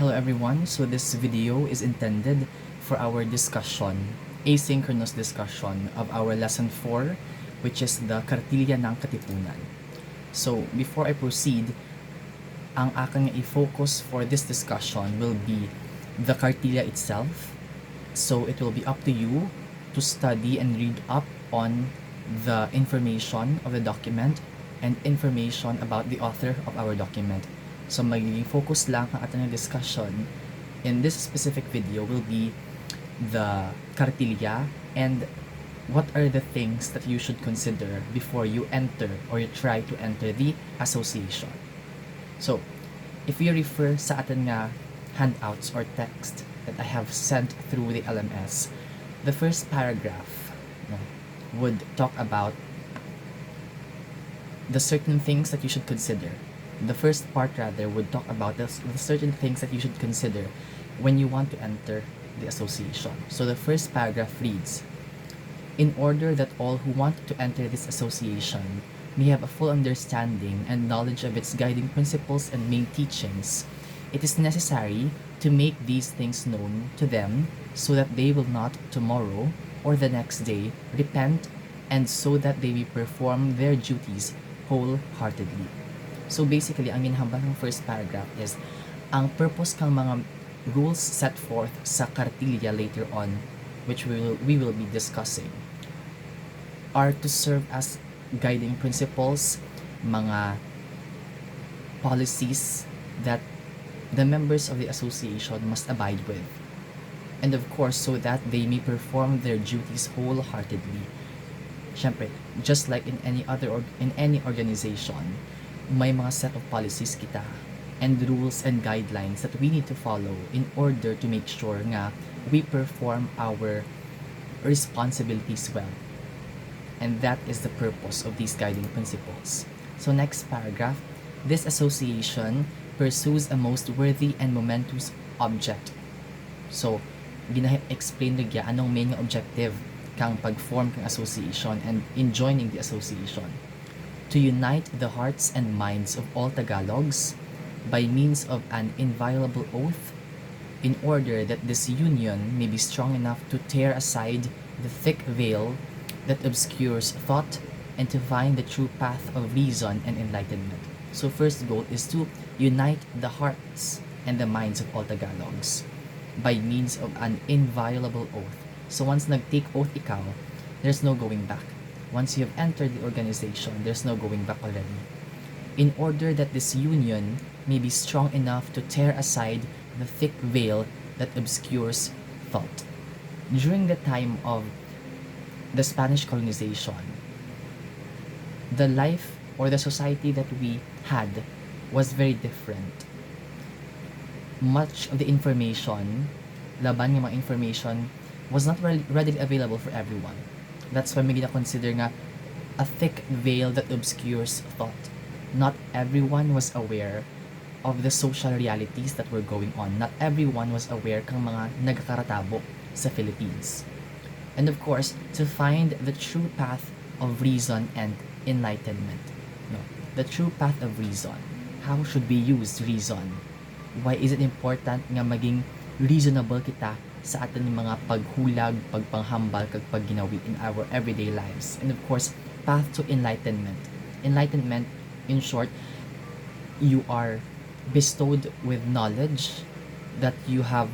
Hello everyone, so this video is intended for our discussion, asynchronous discussion of our lesson 4, which is the Kartilya ng Katipunan. So before I proceed, ang aking i-focus for this discussion will be the Kartilya itself. So it will be up to you to study and read up on the information of the document and information about the author of our document. So magiging focus lang ang ating discussion in this specific video will be the Kartilya and what are the things that you should consider before you enter or you try to enter the association. So, if you refer sa ating nga handouts or text that I have sent through the LMS, the first paragraph would talk about the certain things that you should consider. The first part rather would talk about the certain things that you should consider when you want to enter the association. So the first paragraph reads, in order that all who want to enter this association may have a full understanding and knowledge of its guiding principles and main teachings, it is necessary to make these things known to them so that they will not tomorrow or the next day repent, and so that they may perform their duties wholeheartedly. So basically, ang ginhambal ng first paragraph is ang purpose kang mga rules set forth sa Kartilya later on, which we will be discussing, are to serve as guiding principles, mga policies that the members of the association must abide with. And of course, so that they may perform their duties wholeheartedly. Syempre, just like in any organization, may mga set of policies kita and rules and guidelines that we need to follow in order to make sure nga we perform our responsibilities well. And that is the purpose of these guiding principles. So next paragraph, this association pursues a most worthy and momentous object. So, gina-explain nagya anong main objective kang pag-form kang association and in joining the association. To unite the hearts and minds of all Tagalogs by means of an inviolable oath, in order that this union may be strong enough to tear aside the thick veil that obscures thought and to find the true path of reason and enlightenment. So first goal is to unite the hearts and the minds of all Tagalogs by means of an inviolable oath. So once nag-take oath ikaw, there's no going back. Once you have entered the organization, there's no going back already. In order that this union may be strong enough to tear aside the thick veil that obscures thought. During the time of the Spanish colonization, the life or the society that we had was very different. Much of the information, laban ng mga information, was not readily available for everyone. That's why may gina-consider nga a thick veil that obscures thought. Not everyone was aware of the social realities that were going on. Not everyone was aware kang mga nagkakaratabo sa Philippines. And of course, to find the true path of reason and enlightenment. No, the true path of reason. How should we use reason? Why is it important nga maging reasonable kita sa ating mga paghulag, pagpanghambal, kag pagginawi in our everyday lives? And of course, path to enlightenment. Enlightenment, in short, you are bestowed with knowledge that you have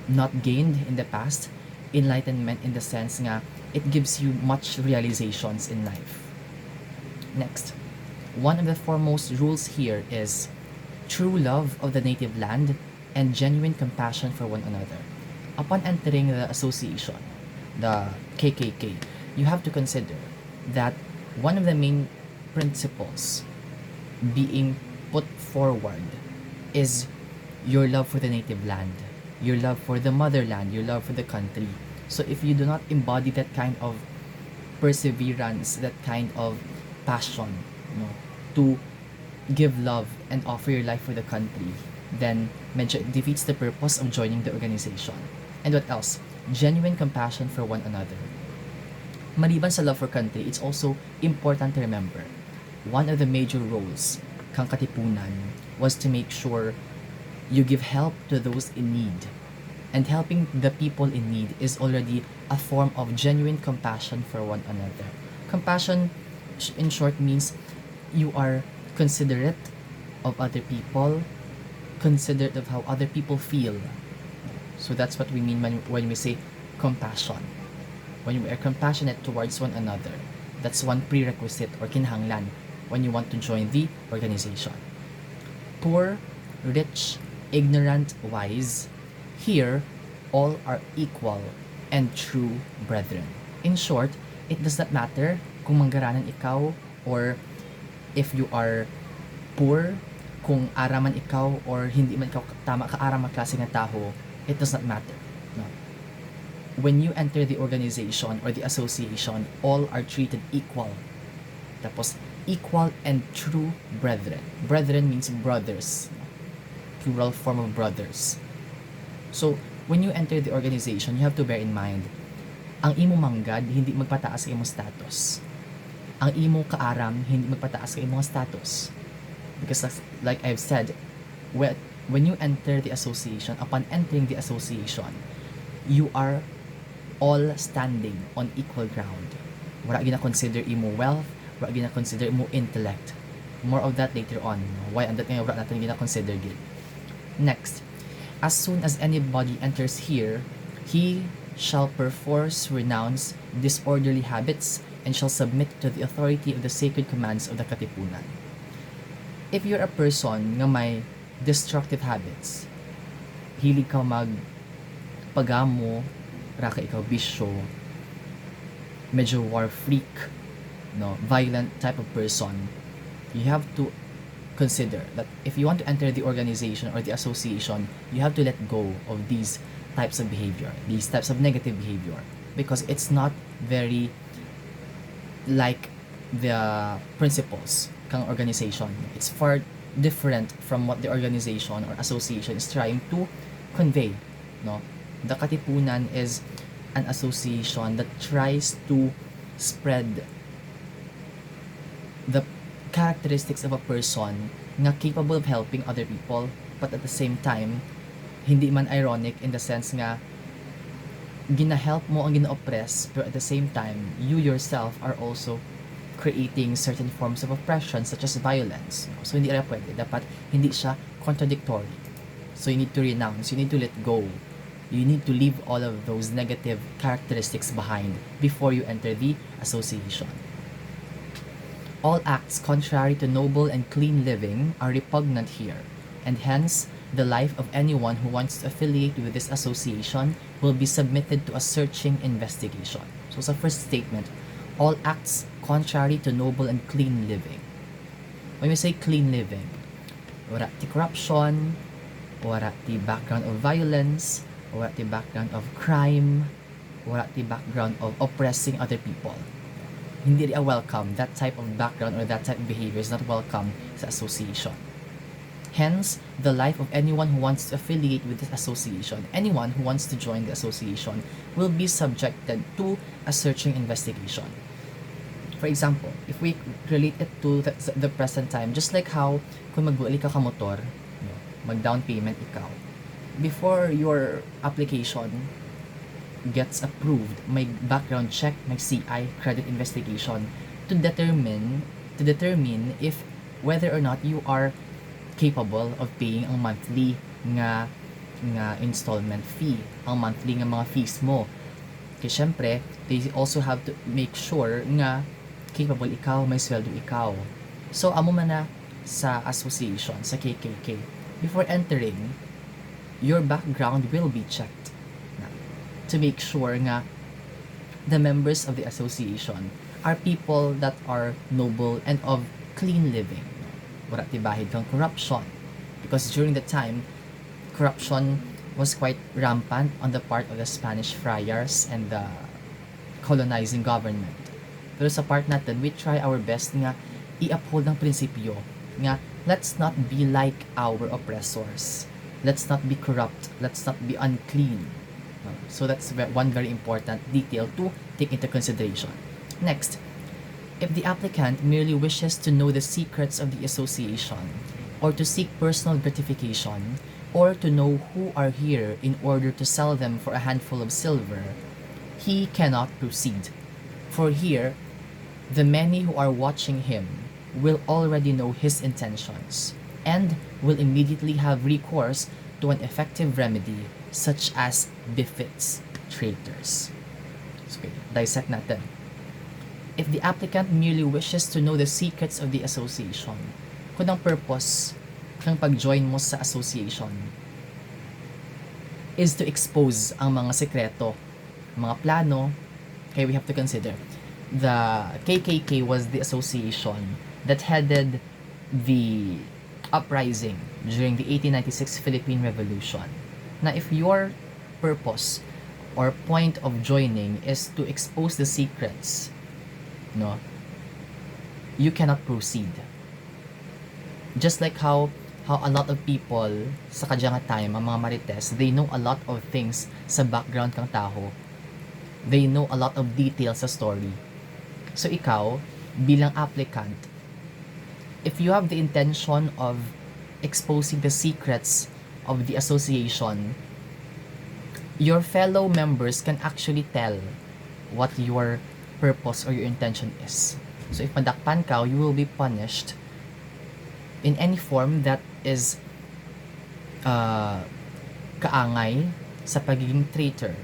not gained in the past. Enlightenment in the sense nga it gives you much realizations in life. Next, one of the foremost rules here is true love of the native land and genuine compassion for one another. Upon entering the association, the KKK, you have to consider that one of the main principles being put forward is your love for the native land, your love for the motherland, your love for the country. So if you do not embody that kind of perseverance, that kind of passion, to give love and offer your life for the country, then medyo it defeats the purpose of joining the organization. And what else? Genuine compassion for one another. Maliban sa love for country, it's also important to remember one of the major roles kang Katipunan was to make sure You give help to those in need. And helping the people in need is already a form of genuine compassion for one another. Compassion, in short, means you are considerate of other people, considerate of how other people feel. So that's what we mean when we say compassion. When we are compassionate towards one another, that's one prerequisite or kinahanglan when you want to join the organization. Poor, rich, ignorant, wise, here all are equal and true brethren. In short, it does not matter kung manggaranan ikaw or if you are poor, kung araman ikaw or hindi man ikaw tama kaaraman klase ng tao, it does not matter. No. When you enter the organization or the association, all are treated equal. Tapos, equal and true brethren. Brethren means brothers. Plural form of brothers. So, when you enter the organization, you have to bear in mind, ang imo manggad, hindi magpataas sa imong status. Ang imo kaaram, hindi magpataas sa imong status. Because like I've said, when you enter the association, upon entering the association, you are all standing on equal ground. Wala gina-consider imo wealth, wala gina-consider imo intellect. More of that later on. Why and that ngayon wala natin gina-consider gid. Next, as soon as anybody enters here, he shall perforce renounce disorderly habits and shall submit to the authority of the sacred commands of the Katipunan. If you're a person nga may destructive habits, hilig ka pagamo, raka ikaw bisyo, medyo war freak, no, violent type of person, you have to consider that if you want to enter the organization or the association, you have to let go of these types of behavior, these types of negative behavior, because it's not very like the principles kang organization. It's far different from what the organization or association is trying to convey. No, the Katipunan is an association that tries to spread the characteristics of a person nga capable of helping other people, but at the same time hindi man ironic in the sense nga gina-help mo ang gina-oppress, but at the same time you yourself are also creating certain forms of oppression such as violence. So hindi rin pwede, dapat hindi siya contradictory. So you need to renounce, you need to let go, you need to leave all of those negative characteristics behind before you enter the association. All acts contrary to noble and clean living are repugnant here, and hence the life of anyone who wants to affiliate with this association will be submitted to a searching investigation. So sa first statement, all acts contrary to noble and clean living. When we say clean living, wala ti corruption, wala ti background of violence, wala ti background of crime, wala ti background of oppressing other people. Hindi rin welcome. That type of background or that type of behavior is not welcome sa association. Hence, the life of anyone who wants to affiliate with this association, anyone who wants to join the association, will be subjected to a searching investigation. For example, if we relate it to the present time, just like how kung magbuali ka motor, mag-down payment ikaw, before your application gets approved, may background check, may CI, credit investigation, to determine if whether or not you are capable of paying ang monthly nga installment fee, ang monthly nga mga fees mo. Kasi syempre, they also have to make sure nga capable ikaw, may sweldo ikaw. So, amo man na sa association, sa KKK, before entering, your background will be checked to make sure nga the members of the association are people that are noble and of clean living. Wala tibahid kang corruption. Because during the time, corruption was quite rampant on the part of the Spanish friars and the colonizing government. Pero sa part natin, we try our best nga i-uphold ang prinsipyo nga let's not be like our oppressors. Let's not be corrupt. Let's not be unclean. So that's one very important detail to take into consideration. Next, if the applicant merely wishes to know the secrets of the association or to seek personal gratification, or to know who are here in order to sell them for a handful of silver, he cannot proceed. For here, the many who are watching him will already know his intentions and will immediately have recourse to an effective remedy such as befits traitors. So, dissect natin. If the applicant merely wishes to know the secrets of the association, kung ang purpose ng pag-join mo sa association is to expose ang mga sekreto, mga plano, okay, we have to consider the KKK was the association that headed the uprising during the 1896 Philippine Revolution. Na if your purpose or point of joining is to expose the secrets, no, you cannot proceed. Just like how a lot of people sa kadyang time, ang mga marites, they know a lot of things sa background kang tao. They know a lot of details sa story. So ikaw, bilang applicant, if you have the intention of exposing the secrets of the association, your fellow members can actually tell what your purpose or your intention is. So if madakpan ka, you will be punished in any form that is kaangay sa pagiging traitor.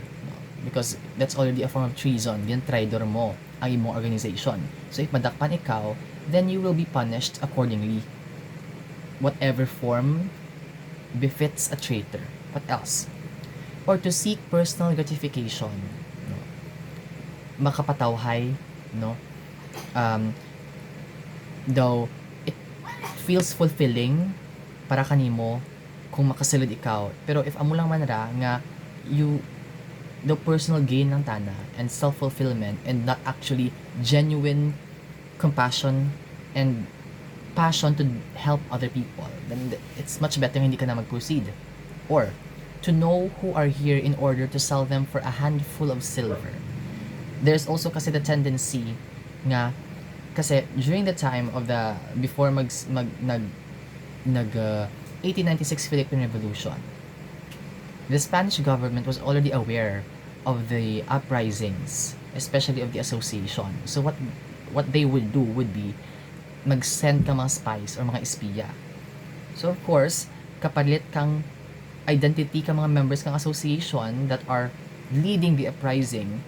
Because that's already a form of treason. Yan, traitor mo ang imong organization. So if madakpan ikaw, then you will be punished accordingly. Whatever form befits a traitor. What else? Or to seek personal gratification. No? Makapatawhay, no? Though it feels fulfilling para kanimo kung makasulod ikaw. Pero if amo lang man ra nga the personal gain ng tana and self-fulfillment and not actually genuine compassion and passion to help other people, then it's much better hindi ka na mag-proceed. Or to know who are here in order to sell them for a handful of silver. There's also kasi the tendency nga kasi during the time of the before 1896 Philippine Revolution, the Spanish government was already aware of the uprisings, especially of the association. So what they would do would be mag-send ka mga spies or mga espiya. So of course, kapalit kang identity ka mga members kang association that are leading the uprising,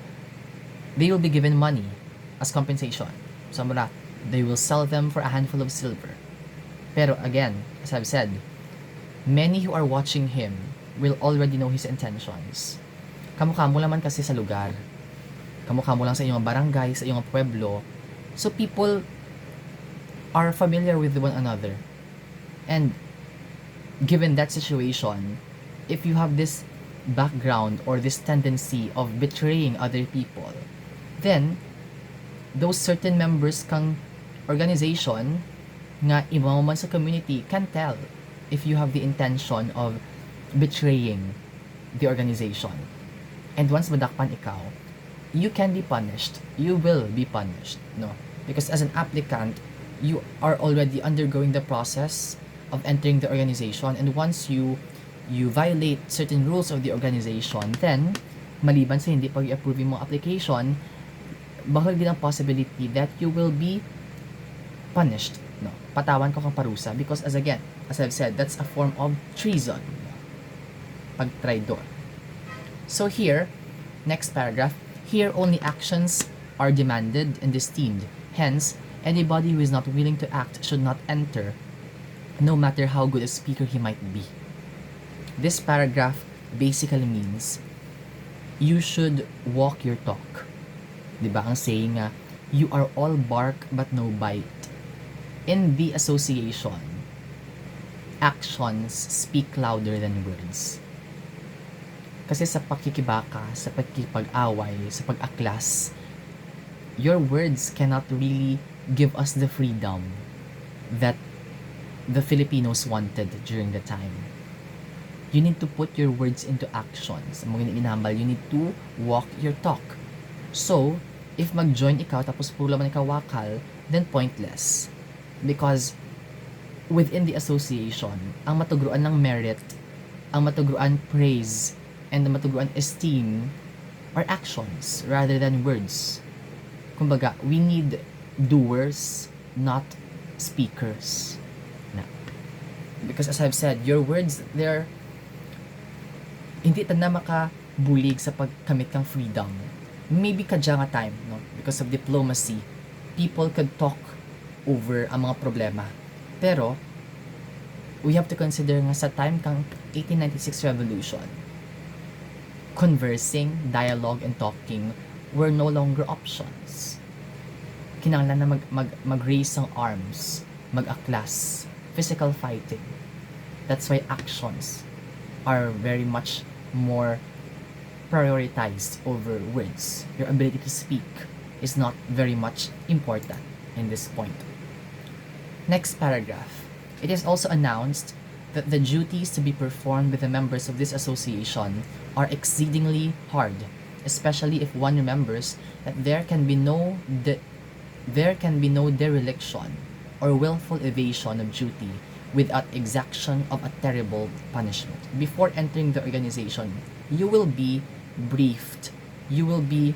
they will be given money as compensation. So mula, they will sell them for a handful of silver. Pero again, as I've said, many who are watching him will already know his intentions. Kamukha mo naman kasi sa lugar. Kamukha mo lang sa iyong barangay, sa iyong pueblo. So people are familiar with one another. And given that situation, if you have this background or this tendency of betraying other people, then those certain members kang organization nga imaman sa community can tell if you have the intention of betraying the organization. And once madakpan ikaw, you can be punished. You will be punished, no? Because as an applicant, you are already undergoing the process of entering the organization, and once you violate certain rules of the organization, then maliban sa hindi pag-approve mo application, bahal din ang possibility that you will be punished, no? Patawan ko kang parusa because as I've said, that's a form of treason. Pag-traidor. So here, next paragraph, here only actions are demanded and esteemed. Hence, anybody who is not willing to act should not enter, no matter how good a speaker he might be. This paragraph basically means you should walk your talk. Diba ang saying nga, you are all bark but no bite. In the association, actions speak louder than words. Kasi sa pakikibaka, sa pagkipag-away, sa pag-aklas, your words cannot really give us the freedom that the Filipinos wanted during the time. You need to put your words into actions. Mga inambal, you need to walk your talk. So, if mag-join ikaw tapos pula man ikaw wakal, then pointless. Because within the association, ang matugruan ng merit ang matuguan praise and the matuguan esteem are actions rather than words. Kumbaga, we need doers, not speakers. Na. Because as I've said, your words, they're hindi ta na makabulig sa pagkamit kang freedom. Maybe kadya nga time, no? Because of diplomacy, people could talk over ang mga problema. Pero, we have to consider nga sa time kang 1896 revolution, conversing, dialogue, and talking were no longer options. Kinanglan na mag-raise ang arms, mag-aklas, physical fighting. That's why actions are very much more prioritized over words. Your ability to speak is not very much important in this point. Next paragraph. It is also announced that the duties to be performed with the members of this association are exceedingly hard, especially if one remembers that there can be no dereliction or willful evasion of duty without exaction of a terrible punishment. Before entering the organization, you will be briefed, you will be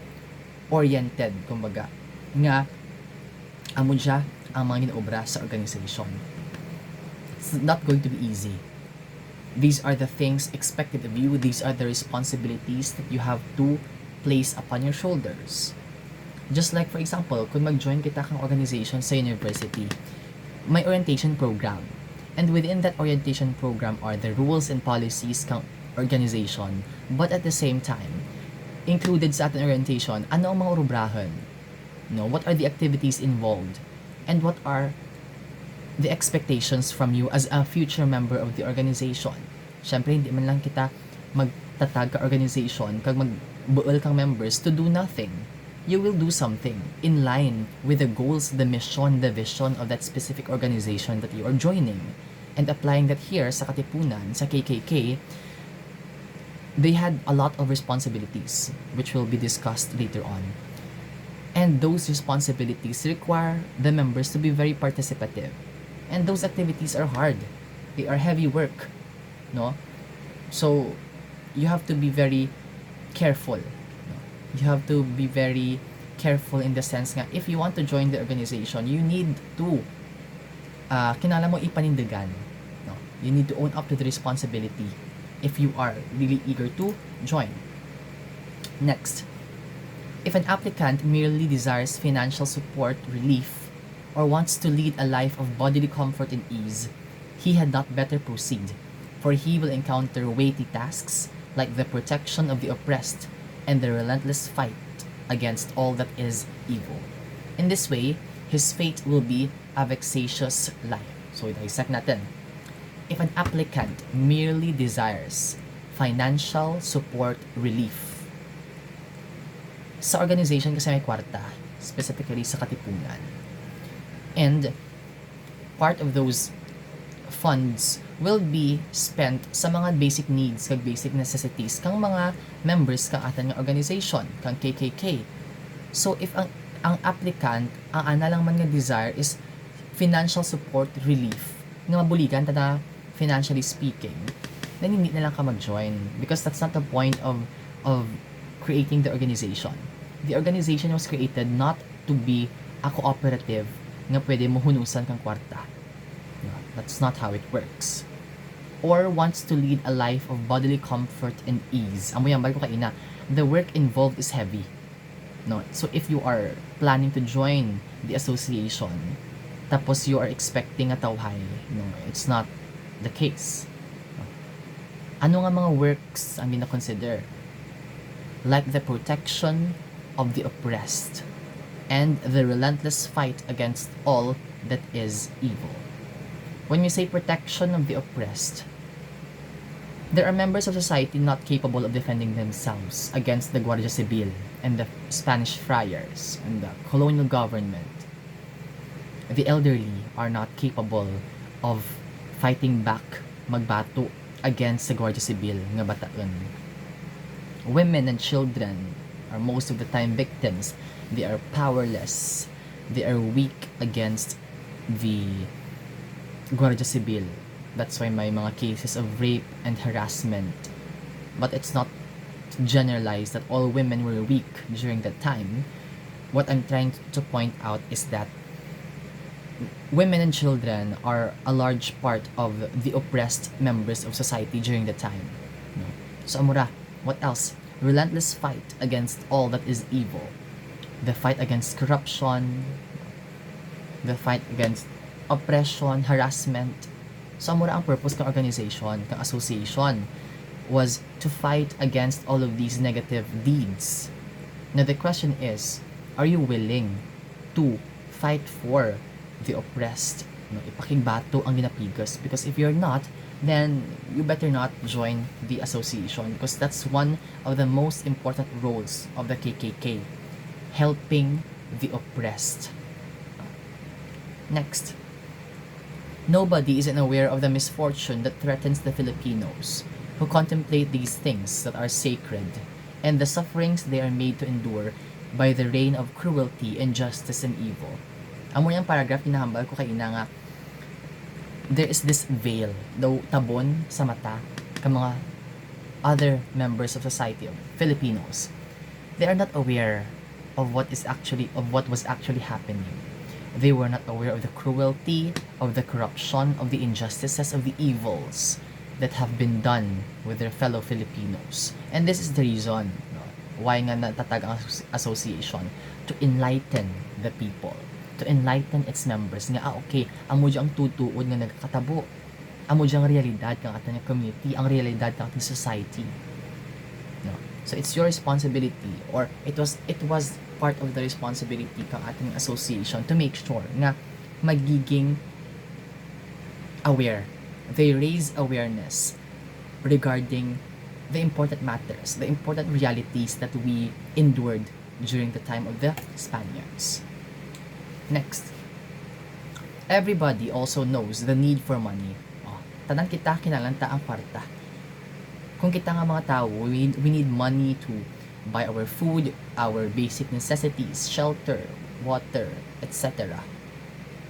oriented, kumbaga, nga amo dya ang mga ginaobra sa organization. It's not going to be easy. These are the things expected of you. These are the responsibilities that you have to place upon your shoulders. Just like, for example, kung mag-join kita kang organization sa university, may orientation program. And within that orientation program are the rules and policies kang organization. But at the same time, included sa ating orientation, ano ang mga rubrahan? No, what are the activities involved? And what are the expectations from you as a future member of the organization? Syempre, hindi man lang kita magtatag ka organization kag magbuol kang members to do nothing. You will do something in line with the goals, the mission, the vision of that specific organization that you are joining. And applying that here sa Katipunan, sa KKK, they had a lot of responsibilities, which will be discussed later on. And those responsibilities require the members to be very participative. And those activities are hard. They are heavy work, no? So, you have to be very careful. No? You have to be very careful in the sense nga, if you want to join the organization, you need to kinala mo ipanindigan. No? You need to own up to the responsibility if you are really eager to join. Next, if an applicant merely desires financial support, relief, or wants to lead a life of bodily comfort and ease, he had not better proceed, for he will encounter weighty tasks like the protection of the oppressed and the relentless fight against all that is evil. In this way, his fate will be a vexatious life. So, dissect natin. If an applicant merely desires financial support, relief, sa organization kasi may kwarta, specifically sa Katipunan. And part of those funds will be spent sa mga basic needs kag basic necessities kang mga members kang atan nga organization, kang KKK. So if ang applicant, ang ana lang man nga desire is financial support, relief, nga mabuligan tada financially speaking, then hindi na lang ka mag-join because that's not the point of creating the organization. The organization was created not to be a cooperative nga pwede mo hunusan kang kwarta. That's not how it works. Or wants to lead a life of bodily comfort and ease. Amo yan, bago kaina, the work involved is heavy. No? So if you are planning to join the association, tapos you are expecting a tawhay, no, it's not the case. No? Ano nga mga works ang gina-consider? Like the protection of the oppressed and the relentless fight against all that is evil. When you say protection of the oppressed, there are members of society not capable of defending themselves against the Guardia Civil and the Spanish friars and the colonial government. The elderly are not capable of fighting back, magbato against the Guardia Civil nga bataon. Women and children are most of the time victims. They are powerless. They are weak against the Guardia Civil. That's why may mga cases of rape and harassment. But it's not generalized that all women were weak during that time. What I'm trying to point out is that women and children are a large part of the oppressed members of society during the time. No? So amura, what else? Relentless fight against all that is evil. The fight against corruption, the fight against oppression, harassment. So amura ang purpose ng organization, ng association, was to fight against all of these negative deeds. Now the question is, are you willing to fight for the oppressed? No, ipakigbato ang ginapigas. Because if you're not, then you better not join the association, because that's one of the most important roles of the KKK, helping the oppressed. Next, nobody is unaware of the misfortune that threatens the Filipinos who contemplate these things that are sacred, and the sufferings they are made to endure by the reign of cruelty, injustice, and evil. Amo yung paragraph, hinahambal ko kay ina nga, there is this veil, daw tabon sa mata ng mga other members of society, of Filipinos. They are not aware of what was actually happening. They were not aware of the cruelty, of the corruption, of the injustices, of the evils that have been done with their fellow Filipinos. And this is the reason, no, why nga natatag ang association, to enlighten the people, to enlighten its members nga, okay, amo ang tutuod nga nagkatabo, amo ang realidad ng ating community, ang realidad ng ating society. No? So it's your responsibility, or it was part of the responsibility ng ating association to make sure nga magiging aware. They raise awareness regarding the important matters, the important realities that we endured during the time of the Spaniards. Next, everybody also knows the need for money. Tanan kita kinalanta ang kwarta. Kung kita nga mga tao, we need money to buy our food, our basic necessities, shelter, water, etc.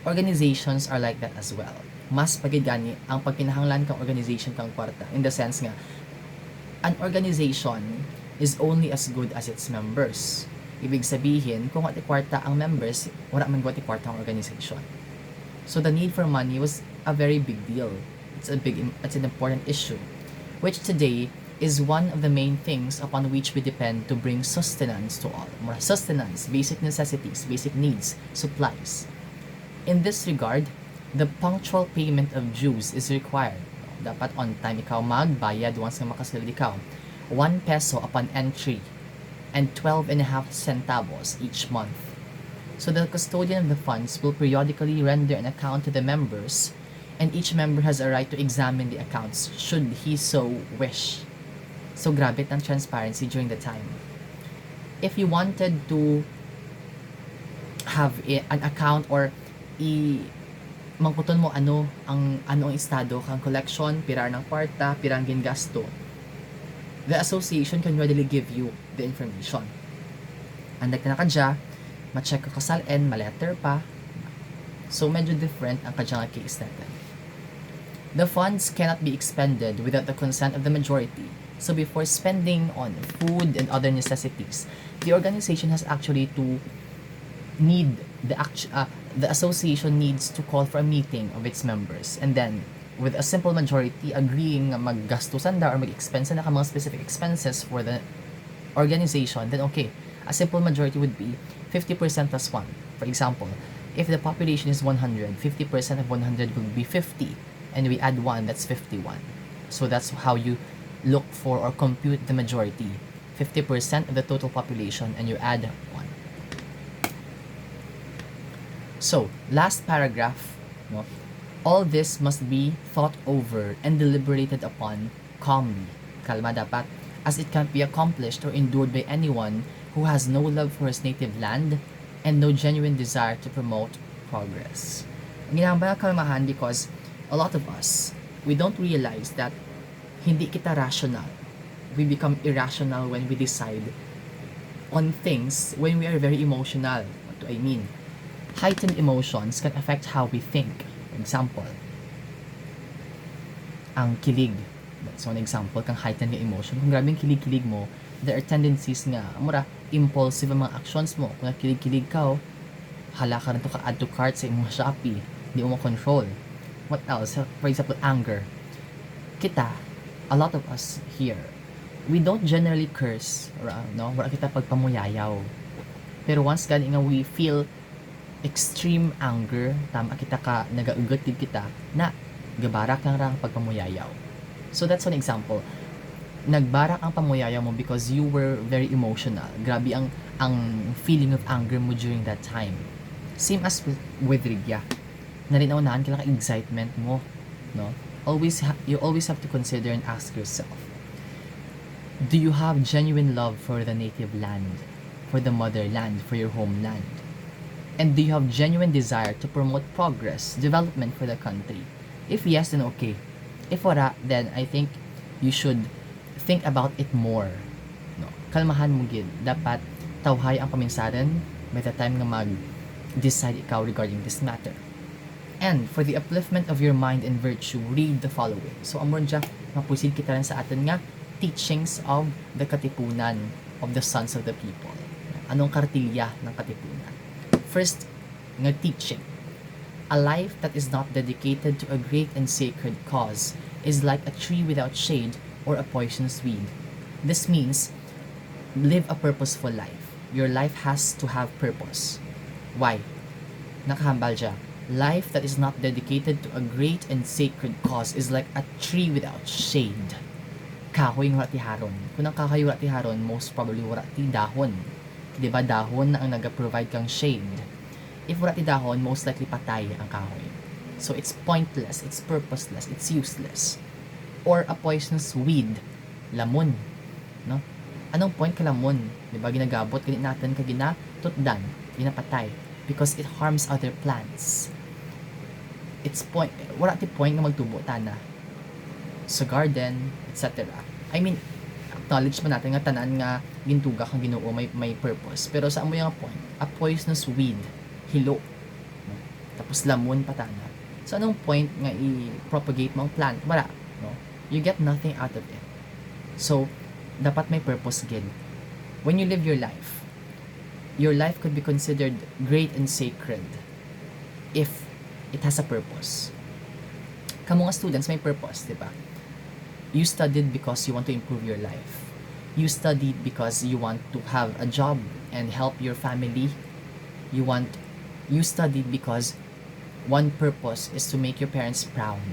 Organizations are like that as well. Mas pagigani ang pagkinahanglan kang organization kang kwarta, in the sense nga, an organization is only as good as its members. Ibig sabihin, kung wati kwarta ang members, wala man wati kwarta ang organization. So the need for money was a very big deal. It's an important issue, which today is one of the main things upon which we depend to bring sustenance to all. More sustenance, basic necessities, basic needs, supplies. In this regard, the punctual payment of dues is required. Dapat on time ikaw magbayad once nga makasilid ikaw. 1 peso upon entry and 12.5 centavos each month. So the custodian of the funds will periodically render an account to the members, and each member has a right to examine the accounts should he so wish. So grabe ang transparency during the time. If you wanted to have an account, or mangkuton mo ano ang estado kang collection, pirar ng kwarta, pirang gingasto, the association can readily give you the information. Andak na kadya, ma-check ka kasalin, ma-letter pa. So medyo different ang kadyang case natin. The funds cannot be expended without the consent of the majority. So before spending on food and other necessities, the organization has actually to need the association needs to call for a meeting of its members, and then with a simple majority agreeing na maggastusan da or mag-expense na ka mga specific expenses for the organization, then okay, a simple majority would be 50% plus 1. For example, if the population is 100, 50% of 100 will be 50, and we add 1, that's 51. So that's how you look for or compute the majority, 50% of the total population, and you add 1. So, last paragraph, no? All this must be thought over and deliberated upon calmly, kalma dapat, as it can't be accomplished or endured by anyone who has no love for his native land and no genuine desire to promote progress. Ginahambal ang kalmahan because a lot of us, we don't realize that hindi kita rational. We become irrational when we decide on things when we are very emotional. What do I mean? Heightened emotions can affect how we think. For example, ang kilig. So, an example, kang heightened nga emotion. Kung grabe yung kilig-kilig mo, there are tendencies nga, mura, impulsive ang mga actions mo. Kung kilig-kilig ka, hala ka rin to ka-add to cart sa imong Shopee. Hindi mo control. What else? For example, anger. Kita, a lot of us here, we don't generally curse. No? Wala kita pagpamuyayaw. Pero once gani nga we feel extreme anger, tama kita ka, nagaugat din kita, na gabarak lang rang pagpamuyayaw. So that's an example. Nagbarak ang pamuyayaw mo because you were very emotional. Grabe ang feeling of anger mo during that time. Same as with Rigya. Narinaunahan ka lang excitement mo, no? You always have to consider and ask yourself, do you have genuine love for the native land, for the motherland, for your homeland? And do you have genuine desire to promote progress, development for the country? If yes, then okay. If wala, then I think you should think about it more. No? Kalmahan mo gid. Dapat tawhay ang paminsaran by the time nga mag-decide ikaw regarding this matter. And for the upliftment of your mind and virtue, read the following. So amon dya, mapusid kita rin sa atin nga teachings of the Katipunan, of the sons of the people. Anong kartilya ng Katipunan? First, nga teaching. A life that is not dedicated to a great and sacred cause is like a tree without shade or a poisonous weed. This means, live a purposeful life. Your life has to have purpose. Why? Nakahambal dya. Life that is not dedicated to a great and sacred cause is like a tree without shade. Kahoy nga ti haron. Kung ang kahoy wala ti haron, most probably wala ti dahon. Diba dahon na ang nag-provide kang shade. If wala ti dahon, most likely patay ang kahoy. So it's pointless, it's purposeless, it's useless. Or a poisonous weed, lamon. No? Anong point ka lamon? Diba ginagabot, ganit natin ka ginatutdan, ginapatay. Because it harms other plants. Wala ti point na magtubo tana. Sa garden, etc. I mean, acknowledge pa natin nga tanan nga gintuga kang Ginoo may purpose. Pero sa amo yung point, a poisonous weed, hilo. No? Tapos lamon patana. So anong point nga i-propagate mo ang plant? Wala. No? You get nothing out of it. So, dapat may purpose gid. When you live your life could be considered great and sacred if it has a purpose. Kamu nga students, may purpose, di ba? You studied because you want to improve your life. You studied because you want to have a job and help your family. You studied because one purpose is to make your parents proud.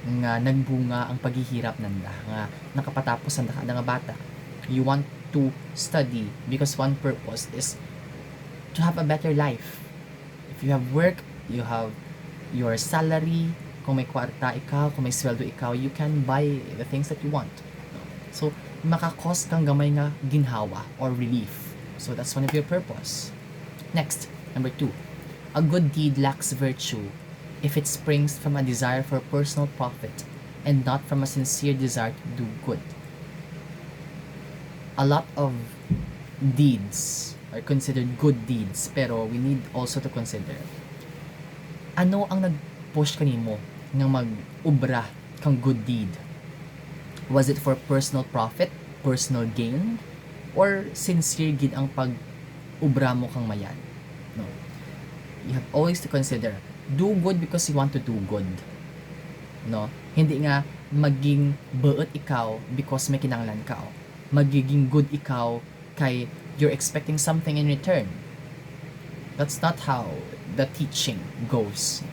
Nga nagbunga ang paghihirap nanda, nga nakapatapos ang nga bata. You want to study because one purpose is to have a better life. If you have work, you have your salary, kung may kwarta ikaw, kung may sweldo ikaw, you can buy the things that you want. So, makakos kang gamay nga ginhawa or relief. So, that's one of your purpose. Next, number 2. A good deed lacks virtue if it springs from a desire for personal profit and not from a sincere desire to do good. A lot of deeds are considered good deeds, pero we need also to consider ano ang nag-push kanimo ng mag-ubra kang good deed. Was it for personal profit, personal gain, or sincere gid ang pag-ubra mo kang mayan? No. You have always to consider, do good because you want to do good. No? Hindi nga maging beot ikaw because may kinahanglan ka. Magiging good ikaw kay you're expecting something in return. That's not how the teaching goes.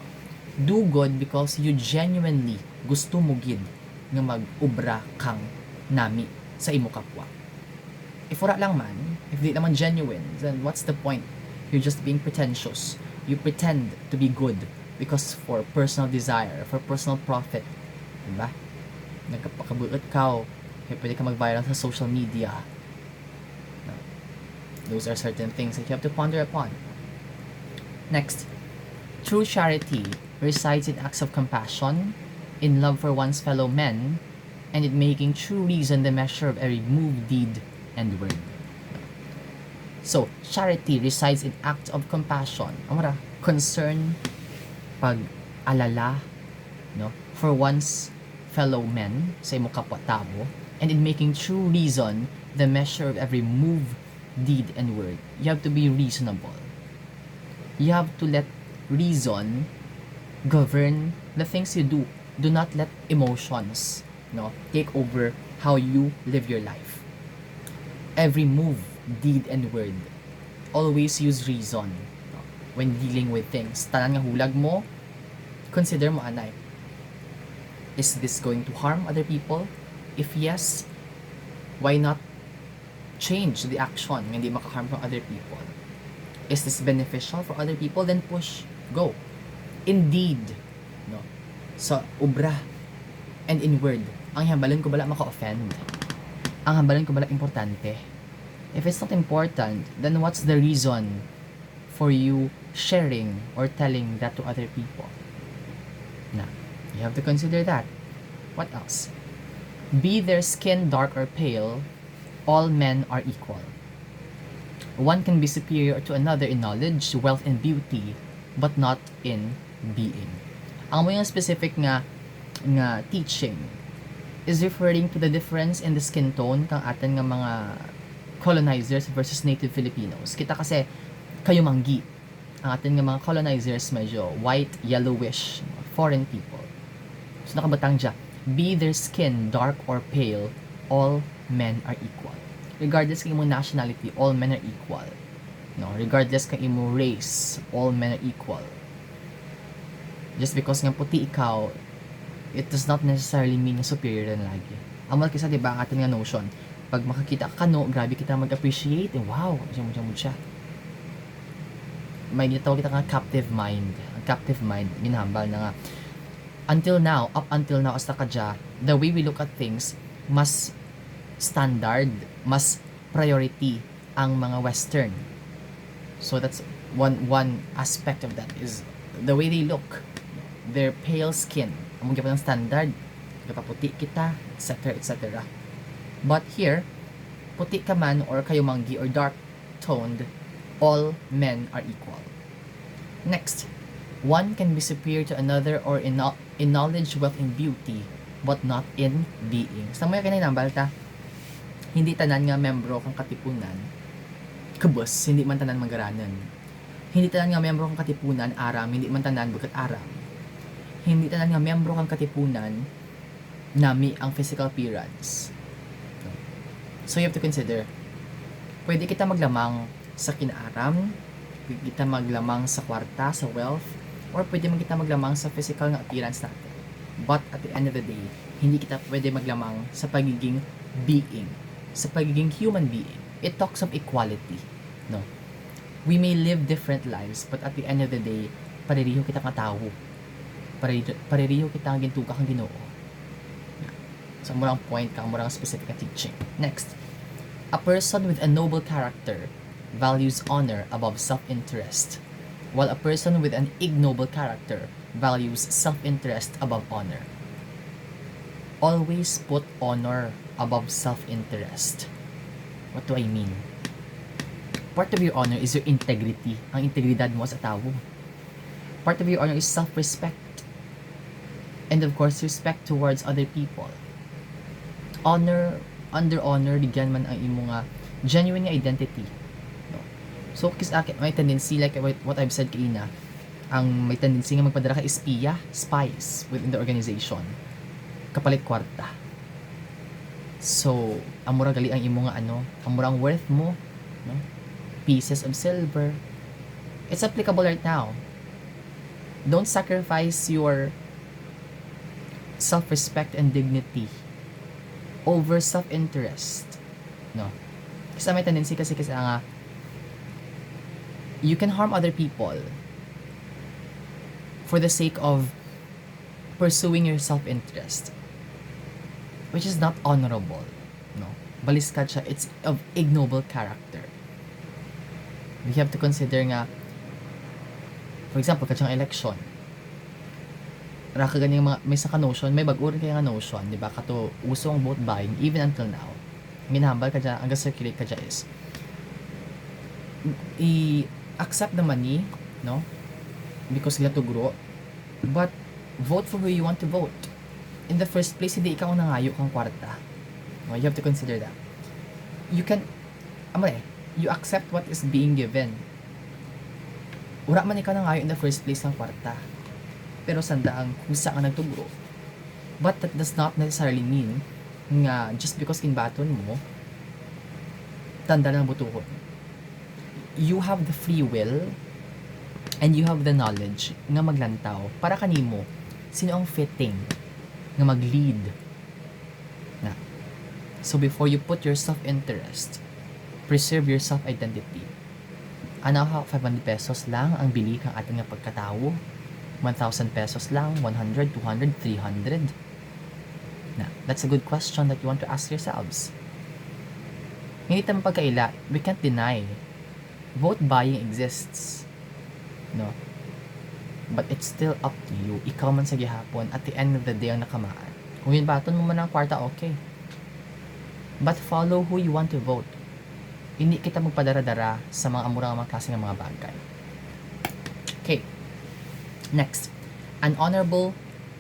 Do good because you genuinely gusto mo gid nga mag-ubra kang nami sa imo kapwa. If wala lang man, if di naman genuine, then what's the point? You're just being pretentious. You pretend to be good because for personal desire, for personal profit. Diba? Nagkapakabuot ka, pwede ka mag-viral sa social media. Those are certain things that you have to ponder upon. Next, true charity resides in acts of compassion, in love for one's fellow men, and in making true reason the measure of every move, deed, and word. So, charity resides in acts of compassion. Concern, pag-alala, no, for one's fellow men, sa imo kapwa-tao, and in making true reason the measure of every move, deed, and word. You have to be reasonable. You have to let reason govern the things you do. Do not let emotions, take over how you live your life. Every move, deed, and word, always use reason, when dealing with things. Tanan nga hulag mo, consider mo anay. Is this going to harm other people? If yes, why not change the action nga hindi makaharm from other people? Is this beneficial for other people? Then push, go. Indeed, sa obra and in word, ang hambalan ko bala maka-offend. Ang hambalan ko bala importante. If it's not important, then what's the reason for you sharing or telling that to other people? Nah, you have to consider that. What else? Be their skin dark or pale, all men are equal. One can be superior to another in knowledge, wealth, and beauty, but not in being. Ang mga specific nga teaching is referring to the difference in the skin tone kang atin nga mga colonizers versus native Filipinos. Kita kasi kayo manggi. Ang atin nga mga colonizers medyo white, yellowish, foreign people. So nakabatang dya, be their skin dark or pale, all men are equal. Regardless kang imo nationality, all men are equal. Regardless kang imo race, all men are equal. Just because nga puti ikaw, it does not necessarily mean superior na lagi. Ang malaki sa diba ang atin nga notion, pag makakita ka grabe kita mag-appreciate, wow, siya. May ginatawag kita nga captive mind. Ang captive mind, ginahambal na nga. Up until now, hasta kadya, the way we look at things, mas standard, mas priority ang mga Western. So that's one aspect of that is the way they look. Their pale skin. Ang mga ng standard, kapaputi kita, etc. etc. But here, puti ka man or kayo manggi or dark toned, all men are equal. Next, one can be superior to another or in knowledge, wealth, and beauty, but not in being. Sa mga kinay ta, hindi tanan nga membro kang Katipunan, kubos, hindi man tanan magaranan. Hindi tanan nga membro kang Katipunan, aram, hindi man tanan bukat aram. Hindi tanan nga membro kang Katipunan, nami ang physical appearance. So you have to consider, pwede kita maglamang sa kinaaram, pwede kita maglamang sa kwarta, sa wealth, or pwede kita maglamang sa physical nga appearance natin. But at the end of the day, hindi kita pwede maglamang sa pagiging being, sa pagiging human being. It talks of equality. We may live different lives, but at the end of the day, paririho kita nga tao. Paririho kita ang gintuga kang Ginoo. So, murang point kang murang specific teaching. Next, a person with a noble character values honor above self-interest, while a person with an ignoble character values self-interest above honor. Always put honor above self-interest. What do I mean? Part of your honor is your integrity. Ang integridad mo sa tao. Part of your honor is self-respect. And of course, respect towards other people. Honor, under honor, bigyan man ang imo nga genuine identity. So, may tendency, like what I've said kaina, ang may tendency nga magpadala ka espiya, spies within the organization. Kapalit kwarta. So, amura gali ang imo nga ang murang worth mo, pieces of silver. It's applicable right now. Don't sacrifice your self-respect and dignity over self-interest. Kasi may tendency kasi nga you can harm other people for the sake of pursuing your self-interest, which is not honorable. Baliskad siya. It's of ignoble character. We have to consider nga, for example, kadyang election, raka ganyan mga, may sa notion, may bag-urin kaya nga notion, di ba? Kato, uso ang vote buying, even until now. Ginahambal ka dyan, ang circulate ka dyan is, accept the money, because sila to grow, but vote for who you want to vote. in the first place, hindi ikaw nangayo kang kwarta. No, you have to consider that. You can, you accept what is being given. Wala man ikaw nangayo in the first place ng kwarta. Pero sandaang kusa ka nagtugro. But that does not necessarily mean nga just because inbaton mo, tanda lang butuhon. You have the free will and you have the knowledge nga maglantaw para kanimo sino ang fitting nga mag-lead na. So before you put your self-interest, preserve your self-identity. Ano ha, 500 pesos lang ang bili kang ating nga pagkatao, 1,000 pesos lang, 100, 200, 300. Na, that's a good question that you want to ask yourselves. Hindi tayo pagkaila, we can't deny vote buying exists, no? But it's still up to you. Ikaw man sa gihapon, at the end of the day ang nakamaan. Kung yun baton mo man ang kwarta, okay. But follow who you want to vote. Hindi kita magpadara-dara sa mga amurang mga klase ng mga bagay. Okay. Next. An honorable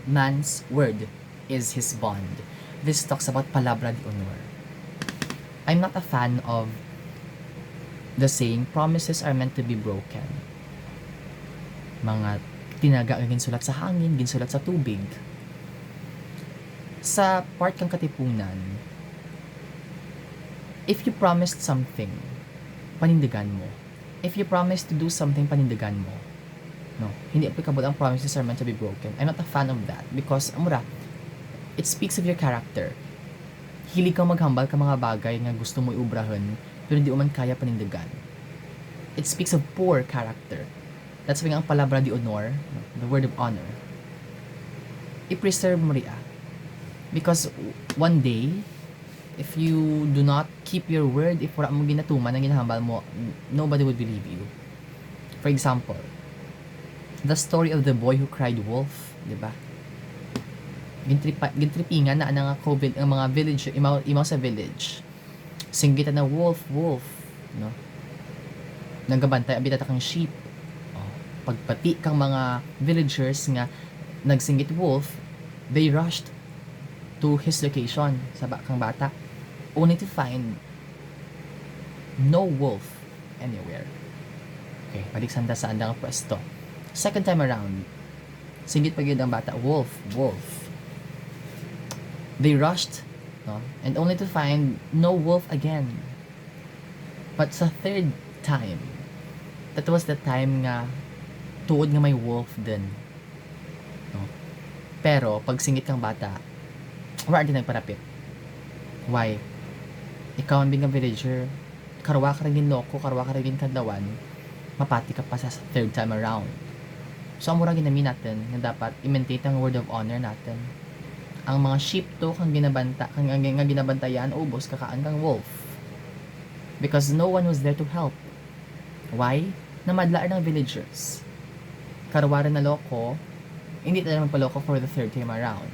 man's word is his bond. This talks about palabra de honor. I'm not a fan of the saying, promises are meant to be broken. Mga tinaga ang ginsulat sa hangin, ginsulat sa tubig. Sa part kang Katipunan, if you promised something, panindigan mo. If you promised to do something, panindigan mo. No, hindi applicable ang promises are meant to be broken. I'm not a fan of that because, amura, it speaks of your character. Hilig kang maghambal ka mga bagay nga gusto mo iubrahan, pero hindi mo man kaya panindigan. It speaks of poor character. That's why ang palabra de honor, the word of honor, i-preserve mo rin. Because one day, if you do not keep your word, if wala mo ginatuman ang ginahambal mo, nobody would believe you. For example, the story of the boy who cried wolf, di ba? Gintripingan na ang COVID, ang mga village, imaw sa village. Singgitan na wolf, no? Nagabantay, abitata kang sheep. Pagpati kang mga villagers nga nagsinggit wolf, they rushed to his location sa kang bata, only to find no wolf anywhere. Okay, balik sanda sa andang pwesto. Second time around, singgit pag ang bata, wolf. They rushed, no? And only to find no wolf again. But sa third time, that was the time nga tuod nga may wolf din. No? Pero, pag singit kang bata, wala din nagparapit. Why? Ikaw ang bingang villager, karwa ka rin loko, karwa ka rin kadlawan, mapati ka pa sa third time around. So, ang murang ginamin natin na dapat i-maintain ang word of honor natin. Ang mga sheep to, kang ginabantayan, ubos, kakaan kang wolf. Because no one was there to help. Why? Namadlaan ng villagers. Karwaran na loko, hindi tayo magpaloko for the third time around.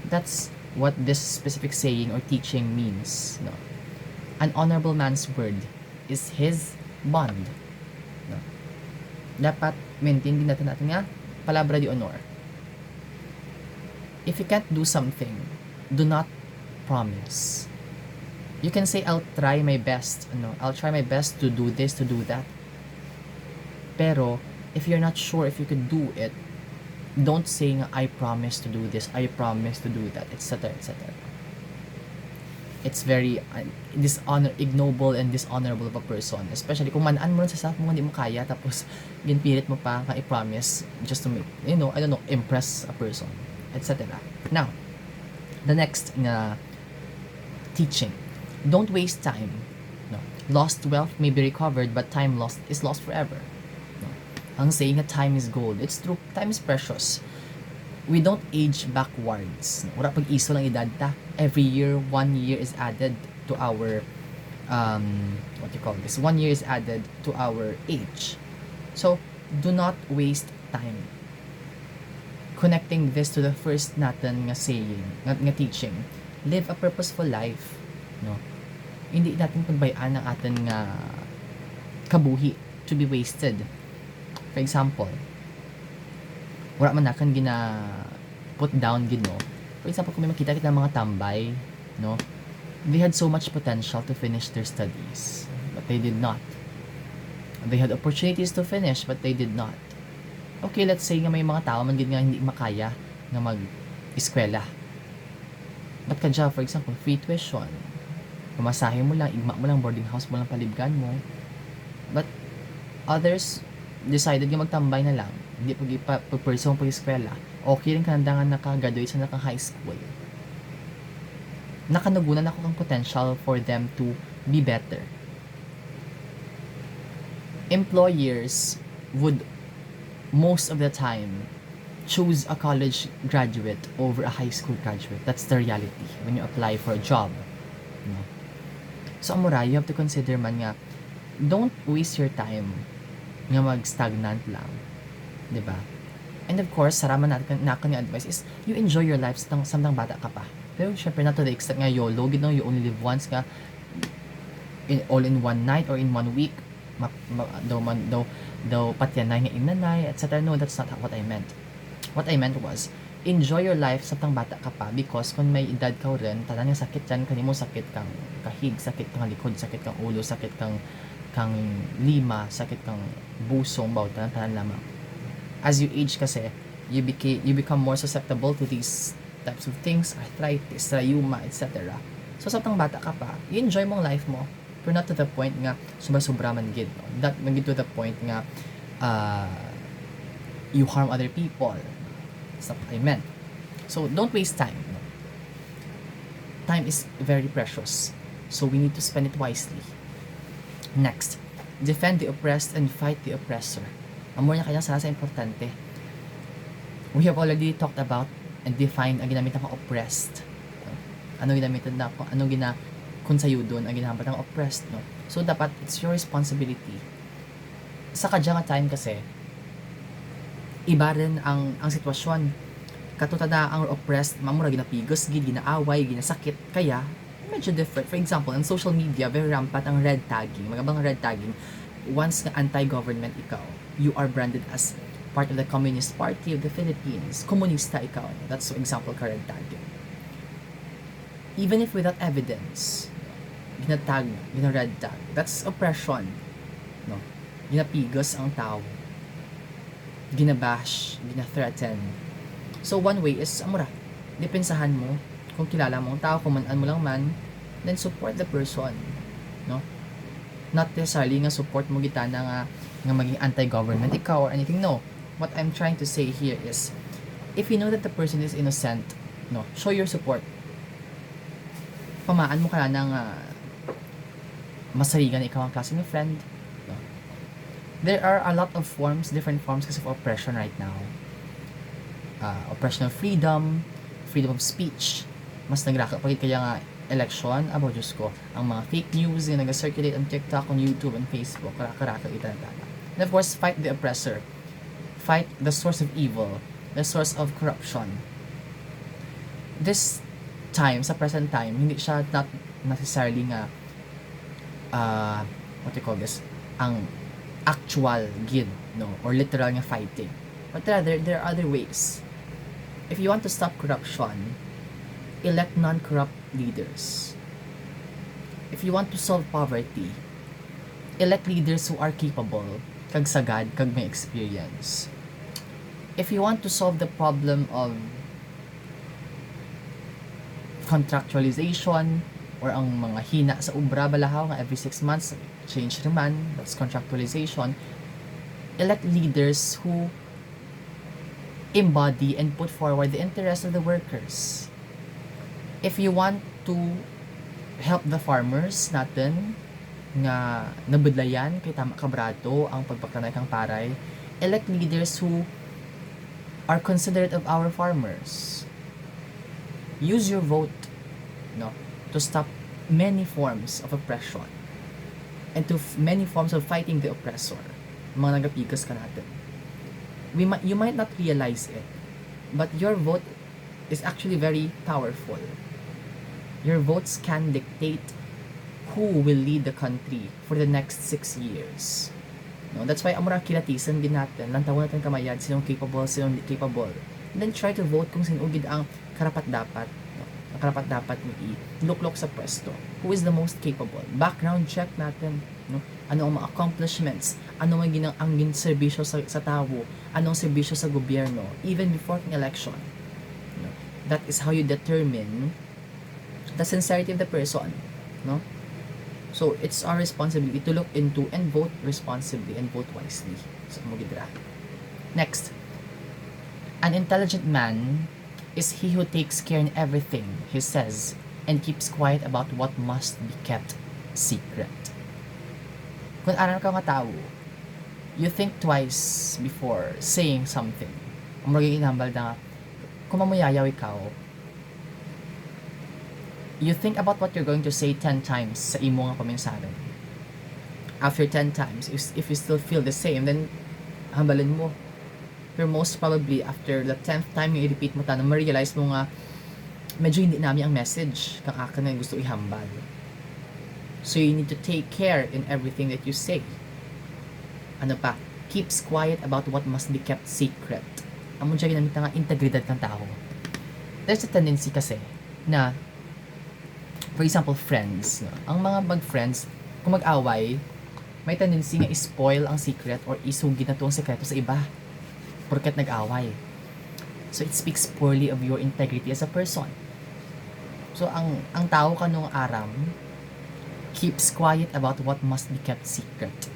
That's what this specific saying or teaching means. No? An honorable man's word is his bond. No? Dapat maintain din natin nga palabra de honor. If you can't do something, do not promise. You can say, I'll try my best. I'll try my best to do this, to do that. Pero, if you're not sure if you could do it, don't say nga, I promise to do this, I promise to do that, etc., etc. It's very ignoble and dishonorable of a person. Especially kung manaan mo rin sa self mo, hindi mo kaya, tapos ginpilit mo pa nga i-promise just to make, impress a person, etc. Now, the next teaching. Don't waste time. No. Lost wealth may be recovered, but time lost is lost forever. Ang saying na time is gold. It's true. Time is precious. We don't age backwards. Wala pag iso lang edad ta. Every year, 1 year is added to our, 1 year is added to our age. So, do not waste time. Connecting this to the first natin nga saying, nga teaching, live a purposeful life. No? Hindi natin pagbayaan ang atin nga kabuhi to be wasted. For example, wala man nakan put down gid no For example, kung may makita kita ng mga tambay, no? They had so much potential to finish their studies, but they did not. They had opportunities to finish, but they did not. Okay, let's say nga may mga tao man gid nga hindi makaya nga mag-eskwela. But kadya, for example, free tuition. Pumasahe mo lang, igma mo lang, boarding house mo lang, palibgan mo. But others decided nga magtambay na lang. Hindi pag-pursue mo pag-eskwela. Okay rin kananda nga naka-graduate sa naka-high school. Nakanugunan ako ng potential for them to be better. Employers would most of the time choose a college graduate over a high school graduate. That's the reality when you apply for a job. No? So, amura, you have to consider man nga, don't waste your time nga mag-stagnant lang. Diba? And of course, saraman natin na yung advice is, you enjoy your life samtang bata ka pa. Pero syempre, not to the extent nga YOLO, you only live once nga, all in one night or in 1 week, daw patyanay nga inanay, etc. No, that's not what I meant. What I meant was, enjoy your life sa bata ka pa because kung may edad ka rin, tanan nga sakit yan, kanimo sakit kang kahig, sakit kang likod, sakit kang ulo, sakit kang lima, sakit kang busong, bawta, tanan lamang. As you age kasi, you become more susceptible to these types of things, arthritis, rayuma, etc. So sa bata ka pa, you enjoy mong life mo, pero not to the point nga sobra man gid, no? Not magid to the point nga you harm other people. That's not what I meant. So don't waste time. No? Time is very precious, so we need to spend it wisely. Next, defend the oppressed and fight the oppressor. Amor niya kaya sa importante. We have already talked about and defined ang ginamit ng oppressed. Ano ginamit na ako? Ano kung sa'yo doon ang ginamit ng oppressed, no? So dapat it's your responsibility. Sa kadya nga time kasi, iba rin ang sitwasyon. Katuta na ang oppressed, mamura ginapigos, ginaaway, ginasakit, kaya medyo different. For example, on social media, very rampant ang red tagging. Magabang red tagging, once na anti-government ikaw, you are branded as part of the Communist Party of the Philippines. Komunista ikaw. That's for example ka red tagging. Even if without evidence, ginatag, gina-red tag, that's oppression. No? Ginapigos ang tao. Ginabash, gina-threaten. So one way is, amura, depensahan mo, kung kilala mo ang tao, kung manan mo lang man, then support the person. No? Not necessarily nga support mo gitana nga maging anti-government ikaw or anything. No. What I'm trying to say here is, if you know that the person is innocent, no, show your support. Pamaan mo ka na masarigan ikaw ang klase ng friend. No? There are a lot of forms, different forms kasi of oppression right now. Oppression of freedom, freedom of speech. Mas nagraka pagit kaya nga election, abo Diyos ko, ang mga fake news na nag-circulate on TikTok, on YouTube, on Facebook, karaka itatala. And of course, fight the oppressor. Fight the source of evil, the source of corruption. This time, sa present time, hindi siya not necessarily nga what do you call this, ang actual gid, no, or literal nga fighting. But rather, there are other ways. If you want to stop corruption, elect non-corrupt leaders. If you want to solve poverty, elect leaders who are capable, kag sagad, kag may experience. If you want to solve the problem of contractualization or ang mga hina sa ubra balahaw nga every 6 months change naman, that's contractualization, elect leaders who embody and put forward the interests of the workers. If you want to help the farmers natin nga nabudlayan kay tama kabrato ang pagpagtanay kang paray, elect leaders who are considerate of our farmers. Use your vote, no, to stop many forms of oppression and to many forms of fighting the oppressor. Mga nagapigas ka natin. You might not realize it, but your vote is actually very powerful. Your votes can dictate who will lead the country for the next 6 years. No, that's why amura kilatisan din natin. Lantawan natin kamayad, sinong capable, sinong hindi capable. And then try to vote kung sino gid ang karapat dapat, no? Karapat dapat mo i-look sa pwesto. Who is the most capable? Background check natin, no? Ano ang mga accomplishments? Ano ang serbisyo sa tao? Anong serbisyo sa gobyerno? Even before an election. No? That is how you determine the sincerity of the person, no? So, it's our responsibility to look into and vote responsibly and vote wisely. So, magidra. Next. An intelligent man is he who takes care in everything he says and keeps quiet about what must be kept secret. Kung aral ka nga tao, you think twice before saying something. Ang magiging inambal na, kung mamuyayaw ikaw, you think about what you're going to say 10 times sa imo nga paminsanan. After 10 times, if you still feel the same, then hambalin mo. Pero most probably, after the 10th time yung i-repeat mo tanong, ma-realize mo nga, medyo hindi namin ang message kang akin na gusto ihambal. So you need to take care in everything that you say. Ano pa? Keeps quiet about what must be kept secret. Amon siya ginamit nga integridad ng tao. There's a tendency kasi na, for example, friends. No? Ang mga mag-friends, kung mag-away, may tendency nga i-spoil ang secret or isugin na tuwang sekreto sa iba. Porket nag-away. So, it speaks poorly of your integrity as a person. So, ang tao kanong aram keeps quiet about what must be kept secret.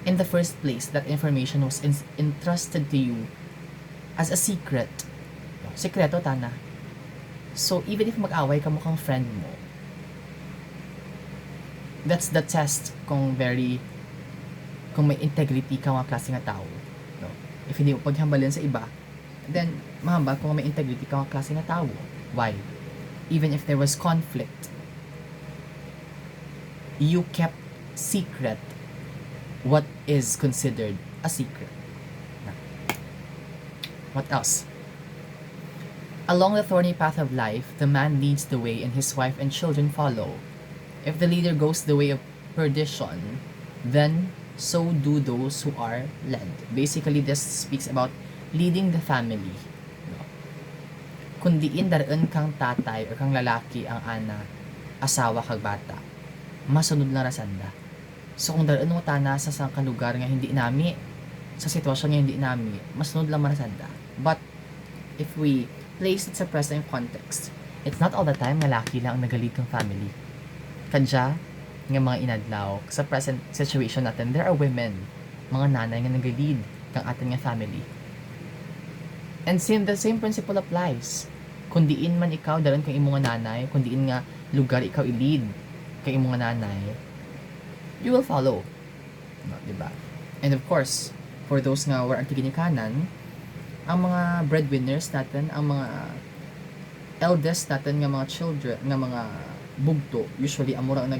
In the first place, that information was entrusted to you as a secret. Sekreto, tana. So, even if mag-away ka mukhang friend mo, that's the test kung may integrity ka mga klase nga tao. No? If hindi mo paghambalin sa iba, then mahambal kung may integrity ka mga klase nga tao. Why? Even if there was conflict, you kept secret what is considered a secret. What else? Along the thorny path of life, the man leads the way and his wife and children follow. If the leader goes the way of perdition, then so do those who are led. Basically, this speaks about leading the family. Kung diin daraan kang tatay or kang lalaki ang ana, asawa kag bata, masunod na rasanda. So kung daraan mo tana sa sangkang lugar nga hindi nami, sa sitwasyon nga hindi nami, masunod lang marasanda. But if we place it sa present context, it's not all the time nga laki lang ang nagalid kang family. Kadya nga mga inadlaw sa present situation natin, there are women, mga nanay nga nagalid kang atin nga family. And the same principle applies. Kung diin man ikaw dalan kang imong nanay, kung diin nga lugar ikaw i-lead kay imong nanay, you will follow. No, diba? And of course, for those nga were antiginikanan, ang mga breadwinners natin, ang mga eldest natin nga mga children, nga mga bugto, usually amura ang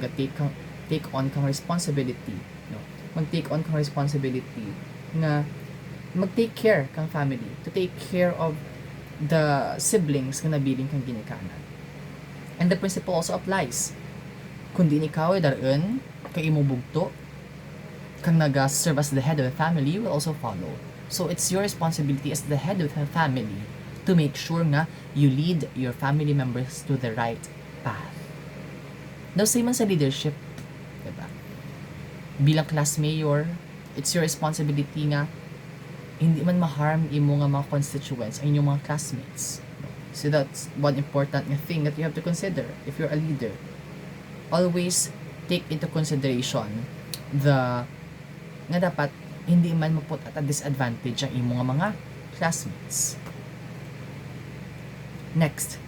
take on kang responsibility, no? Mag-take on kang responsibility na mag-take care kang family, to take care of the siblings nga nabiling kang ginikanan. And the principle also applies. Kung di ikaw ay darun kay imo bugto, kang nag-serve as the head of the family, will also follow. So it's your responsibility as the head of the family to make sure nga you lead your family members to the right path. Now, same man sa leadership, diba? Bilang class mayor, it's your responsibility nga hindi man ma-harm imo nga mga constituents, ang inyong mga classmates. So that's one important thing that you have to consider if you're a leader. Always take into consideration nga dapat hindi man maput at a disadvantage ang imo nga mga classmates. Next,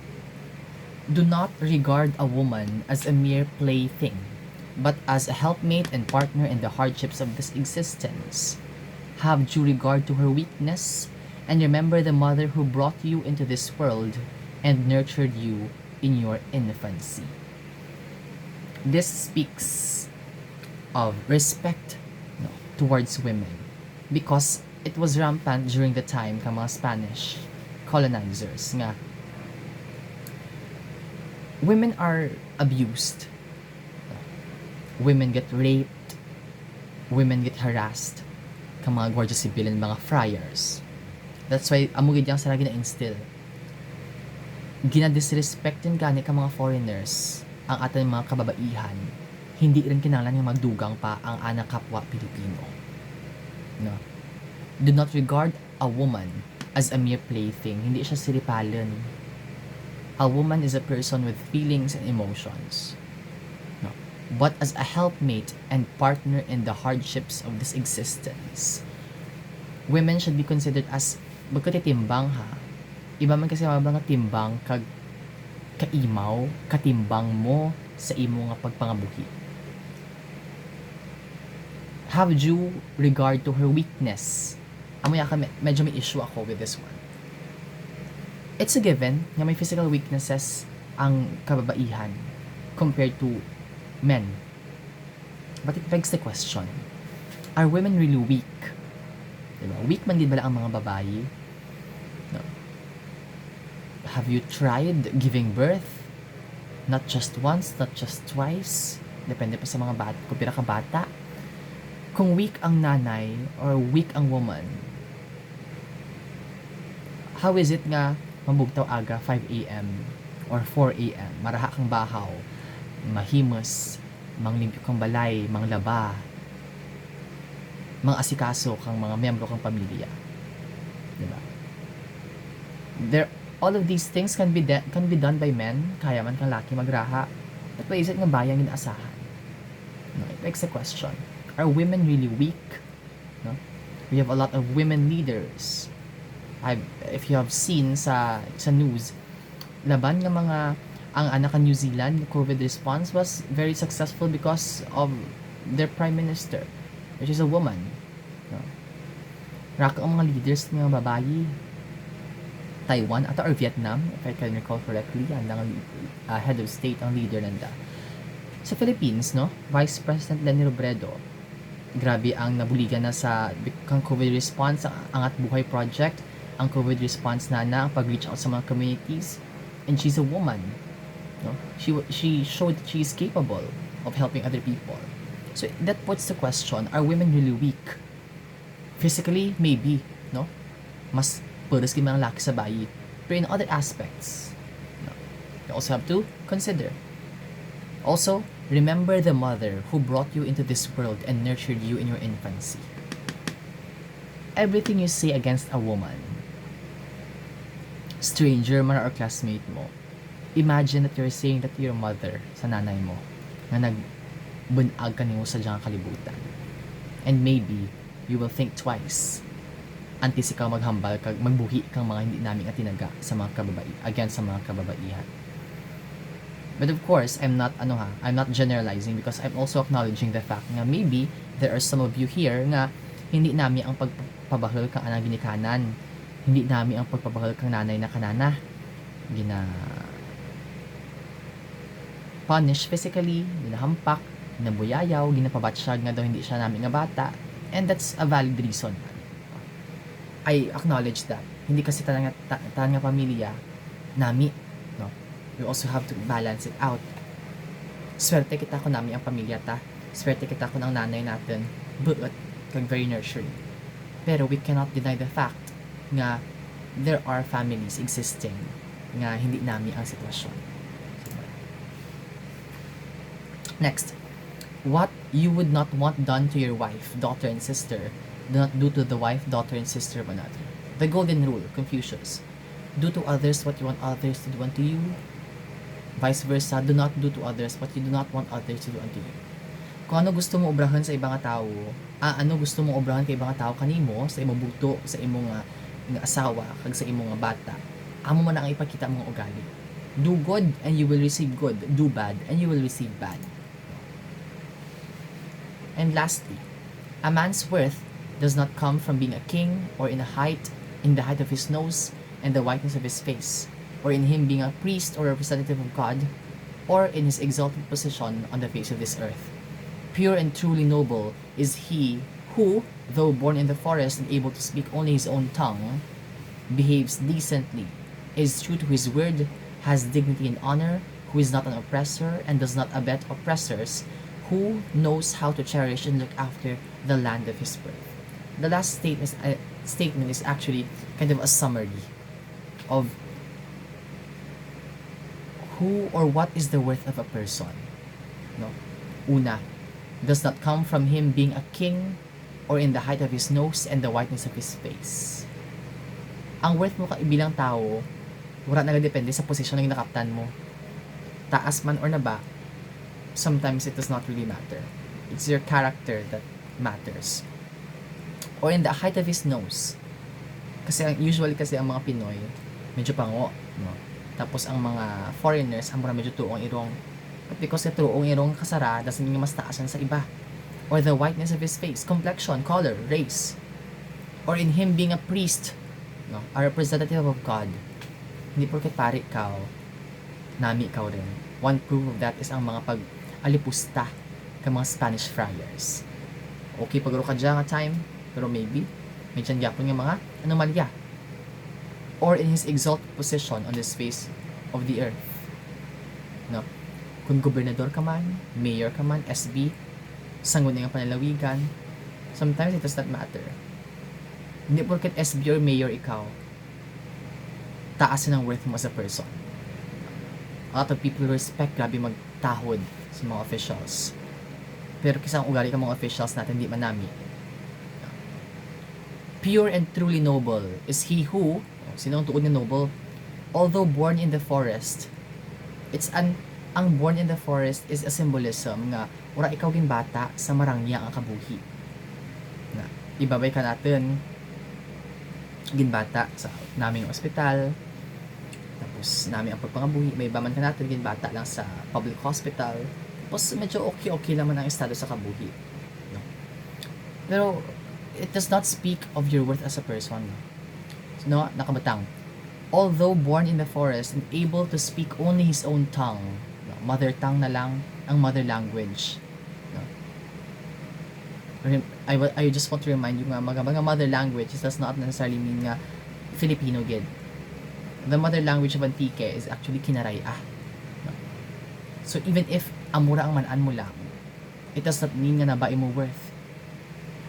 do not regard a woman as a mere plaything, but as a helpmate and partner in the hardships of this existence. Have due regard to her weakness, and remember the mother who brought you into this world and nurtured you in your infancy. This speaks of respect towards women, because it was rampant during the time ng mga Spanish colonizers nga women are abused, women get raped, women get harassed kang mga Guardia Civil and mga friars. That's why amugid yang saragi na instill ginadisrespect yun gani ka mga foreigners ang ating mga kababaihan, hindi rin kinahanglan nga magdugang pa ang anang kapwa Pilipino. No? Do not regard a woman as a mere plaything. Hindi siya siripalan. A woman is a person with feelings and emotions. No? But as a helpmate and partner in the hardships of this existence. Women should be considered as magkatitimbang ha. Iba man kasi mabang timbang kag kaimaw, katimbang mo sa imo nga pagpangabuhi. Have due regard to her weakness. Amoy ka medyo may issue ako with this one. It's a given nga may physical weaknesses ang kababaihan compared to men. But it begs the question, are women really weak? Diba? Weak man din bala ang mga babae? No. Have you tried giving birth? Not just once, not just twice. Depende pa sa mga bata, kung pira ka bata. Kung weak ang nanay or weak ang woman, how is it nga mabugtaw aga 5 a.m. or 4 a.m. Maraha kang bahaw, mahimos, manglimpyo kang balay, manglaba, mga asikaso kang mga miyembro kang pamilya. Diba? All of these things can be done by men. Kaya man kang laki magraha. At why is it nga bayang inaasahan? No, it begs the question. Are women really weak? No? We have a lot of women leaders. If you have seen sa news, laban ng mga ang anak ng New Zealand, COVID response was very successful because of their prime minister, which is a woman. No? Raka ang mga leaders ng mga babae. Taiwan or Vietnam, if I can recall correctly, ang head of state ang leader nanda. Sa Philippines, no, Vice President Leni Robredo, grabe ang nabuligan na sa kang COVID response, ang Angat Buhay Project, ang COVID response na ang pag-reach out sa mga communities, and she's a woman. No? She showed that she is capable of helping other people. So that puts the question, are women really weak? Physically, maybe, no? Mas puros kayo mga laki sa bayi. But in other aspects, no? You also have to consider. Also, remember the mother who brought you into this world and nurtured you in your infancy. Everything you say against a woman, stranger man or classmate mo, imagine that you're saying that to your mother, sa nanay mo, na nagbunag ka niyo sa diyang kalibutan. And maybe, you will think twice antes ikaw maghambal kag magbuhi kang mga hindi namin atinaga sa mga kababae against sa mga kababaihan. But of course, I'm not generalizing because I'm also acknowledging the fact nga maybe there are some of you here nga hindi nami ang pagpabahal kang anang ginikanan, hindi nami ang pagpabahal kang nanay na kanana, punish physically, ginahampak, ginabuyayaw, ginapabatsyag nga daw hindi siya namin nga bata, and that's a valid reason. I acknowledge that. Hindi kasi tanang nga pamilya nami, no? We also have to balance it out. Swerte kita ko nami ang pamilya ta. Swerte kita ko ng nanay natin. But kag very nurturing. Pero we cannot deny the fact nga there are families existing nga hindi nami ang sitwasyon. Next, what you would not want done to your wife, daughter, and sister, do not do to the wife, daughter, and sister of another. The golden rule, Confucius. Do to others what you want others to do unto you. Vice versa, do not do to others what you do not want others to do unto you. Kung ano gusto mo obrahan sa ibang tao, ano gusto mo obrahan kay ibang tao kanimo, sa imong bugto, sa imong nga asawa, kag sa imong nga bata, amo man ang ipakita mong ugali. Do good and you will receive good. Do bad and you will receive bad. And lastly, a man's worth does not come from being a king or in the height of his nose and the whiteness of his face, or in him being a priest or representative of God, or in his exalted position on the face of this earth. Pure and truly noble is he who, though born in the forest and able to speak only his own tongue, behaves decently, is true to his word, has dignity and honor, who is not an oppressor and does not abet oppressors, who knows how to cherish and look after the land of his birth. The last statement is actually kind of a summary of who or what is the worth of a person. No? Una, does not come from him being a king or in the height of his nose and the whiteness of his face. Ang worth mo bilang tao, wala nagadepende sa posisyon ng nakaptan mo. Taas man or naba, sometimes it does not really matter. It's your character that matters. Or in the height of his nose. Kasi usually kasi ang mga Pinoy, medyo pango. No? Tapos ang mga foreigners, ang mga medyo tuong irong. But because tuong irong kasara, doesn't mean mas taas yan sa iba. Or the whiteness of his face, complexion, color, race. Or in him being a priest, no? A representative of God. Hindi porket pari ikaw, nami ikaw rin. One proof of that is ang mga pag-alipusta ka mga Spanish friars. Okay, pagaro ka dyan nga time, pero maybe, may dyan gyapon nga mga anomalya. Or in his exalted position on this face of the earth. No? Kung gobernador ka man, mayor ka man, SB, sanggol nga panalawigan, sometimes it does not matter. Hindi porket SB or mayor ikaw, taas ng worth mo as a person. A lot of people respect, grabe magtahod sa mga officials. Pero kisang ugali ka mga officials natin, di manami. Pure and truly noble is he who, sino ang tuod na noble? Although born in the forest, ang born in the forest is a symbolism nga ura ikaw gin bata sa marangya ang kabuhi. Na ibabay ka natin gin bata sa naming ospital. Tapos namin ang pagpangabuhi, may iba man ka natin gin bata lang sa public hospital. Tapos medyo okay naman ang estado sa kabuhi. No? Pero it does not speak of your worth as a person. No, nakabatang. Although born in the forest and able to speak only his own tongue, no, mother tongue na lang ang mother language. No? I just want to remind you nga mga mother language does not necessarily mean nga Filipino gid. The mother language of Antique is actually Kinaraya. No? So even if amura ang manan mo lang, it does not mean nga nabae mo worth.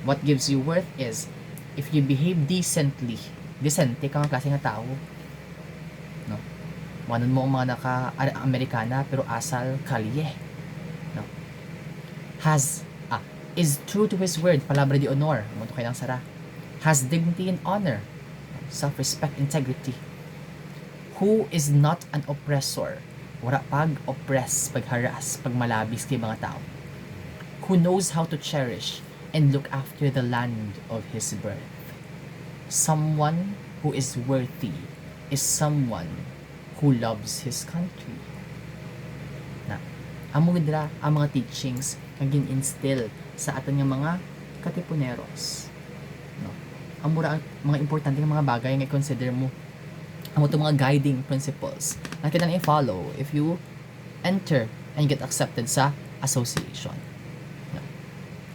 What gives you worth is if you behave decently. Decente ka mga klase nga tao. No? Manon mo ang mga naka-Amerikana pero asal kalye. No? Is true to his word, palabra de honor, mo to kailang sara. Has dignity and honor, self-respect, integrity. Who is not an oppressor, wala pag-oppress, pag-harass, pag-malabis kay mga tao. Who knows how to cherish and look after the land of his birth. Someone who is worthy is someone who loves his country. Na, amo gidra ang mga teachings nga gin-instill sa aton nga mga Katipuneros. No? Amo ra mga importante nga mga bagay nga consider mo. Amo to mga guiding principles na kita na i-follow if you enter and get accepted sa association. No?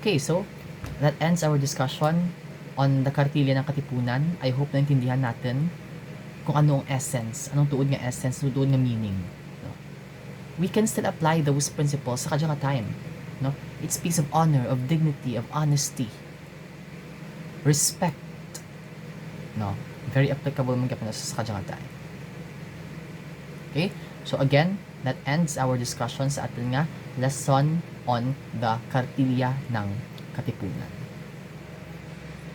Okay, so that ends our discussion on the Kartilya ng Katipunan. I hope na intindihan natin kung ano ang essence, anong tuod nga essence, tuod nga meaning. No? We can still apply those principles sa kadyang time. No? It speaks of honor, of dignity, of honesty, respect. No? Very applicable man gyapon sa kadyang time. Okay? So again, that ends our discussion sa atin nga lesson on the Kartilya ng Katipunan.